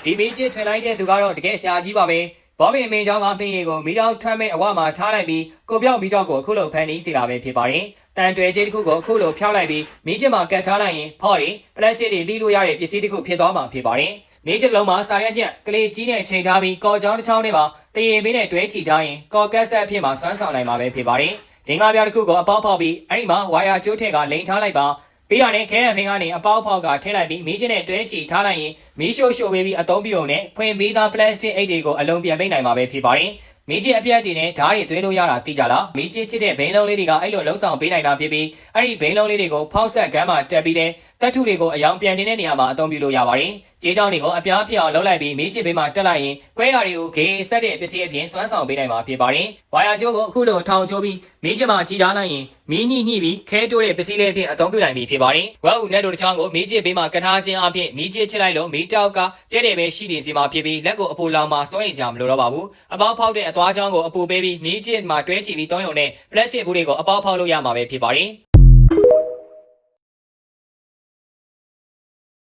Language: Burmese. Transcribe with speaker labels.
Speaker 1: ဒီမီးချစ်ထွင်လိုက်တဲ့သူကတော့တကယ်ဆရာကြီးပါပဲဘောပင်မင်းကြောင့်ကပင်ရီကိုမီးတောက်ထမ်းမဲ့အဝမှာထားလိုက်ပြီးကိုပြောက်မီးတောက်ကိုအခုလိုဖန်တီးစီတာပဲဖြစ်ပါတယ်တန်တွယ်ကြီးတစ်ခုကိုအခုလိုဖျောက်လိုက်ပြီးမီးချစ်မှာကတ်ထားလိုက်ရင်ဖော့တွေပလက်စတစ်တွေလှီးလို့ရတဲ့ပစ္စည်းတစ်ခုဖြစ်သွားမှာဖြစ်ပါတယ်မီးချစ်လုံးမှာစာရွက်ညက်ကလေးကြီးနဲ့ချိန်ထားပြီးကော်ချောင်းတစ်ချောင်းနဲ့ပါတရေပေးနဲ့တွဲချီထားရင်ကော်ကတ်ဆက်အဖြစ်မှာစွမ်းဆောင်နိုင်မှာပဲဖြစ်ပါတယ်ဒင်္ဂါပြားတစ်ခုကိုအပေါက်ဖောက်ပြီးအဲ့ဒီမှာဝါယာကျိုးထက်ကလိန်ထားလိုက်ပါပြီးတော့လည်းခဲရံဖင်းကနေအပေါက်ဖောက်ကထည့်လိုက်ပြီးမီးချစ်နဲ့တွဲချီထားလိုက်ရင်မီးရှို့ပေးပြီးအသုံးပြုံနဲ့ဖွင့်ပြီးသားပလက်စတစ်အိတ်တွေကိုအလုံးပြန်ပိတ်နိုင်မှာပဲဖြစ်ပါတယ်မီးချစ်အပြတ်တွေနဲ့ဓာတ်တွေသွင်းလို့ရတာသိကြလားမီးချစ်ချစ်တဲ့ဘိန်းလုံးလေးတွေကအဲ့လိုလှုပ်ဆောင်ပေးနိုင်တာဖြစ်ပြီးအဲ့ဒီဘိန်းလုံးလေးတွေကိုဖောက်ဆက်ကမ်းမှာတက်ပြီးတဲ့တက်ထုတွေကိုအယောင်ပြန်တင်တဲ့နေရာမှာအသုံးပြုလို့ရပါတယ်ကြေးကြောင်တွေကိုအပြားပြအောင်လှုပ်လိုက်ပြီးမီးချစ်ဘေးမှာတက်လိုက်ရင်ကွဲရတွေကိုဂေးဆက်တဲ့ပစ္စည်းအပြင်စွမ်းဆောင်ပေးနိုင်မှာဖြစ်ပါတယ်ဝါယာကျိုးကိုအခုလိုထောင်ချိုးပြီးမီးချစ်မှာကြီးထားလိုက်ရင်မီးညှိပြီးခဲတိုးတဲ့ပစ္စည်းလေးအဖြစ်အသုံးပြုနိုင်ပြီဖြစ်ပါတယ်ဝက်ဥနဲ့တို့တစ်ချောင်းကိုမီးချစ်ဘေးမှာကထားခြင်းအပြင်မီးချစ်ချစ်လိုက်လို့မီးတောက်ကကျဲတဲ့ပဲရှိနေစီမှာဖြစ်ပြီးလက်ကိုအပူလောင်မှာစွန့်ရင်ကြမလို့တော့ပါဘူးအပေါက်ဖောက်တဲ့အသွားချောင်းကိုအပူပေးပြီးမီးချစ်မှာတွဲချီပြီးသုံးရုံနဲ့ပလက်စတစ်ဘူးတွေကိုအပေါက်ဖောက်လို့ရမှာပဲဖြစ်ပါတယ်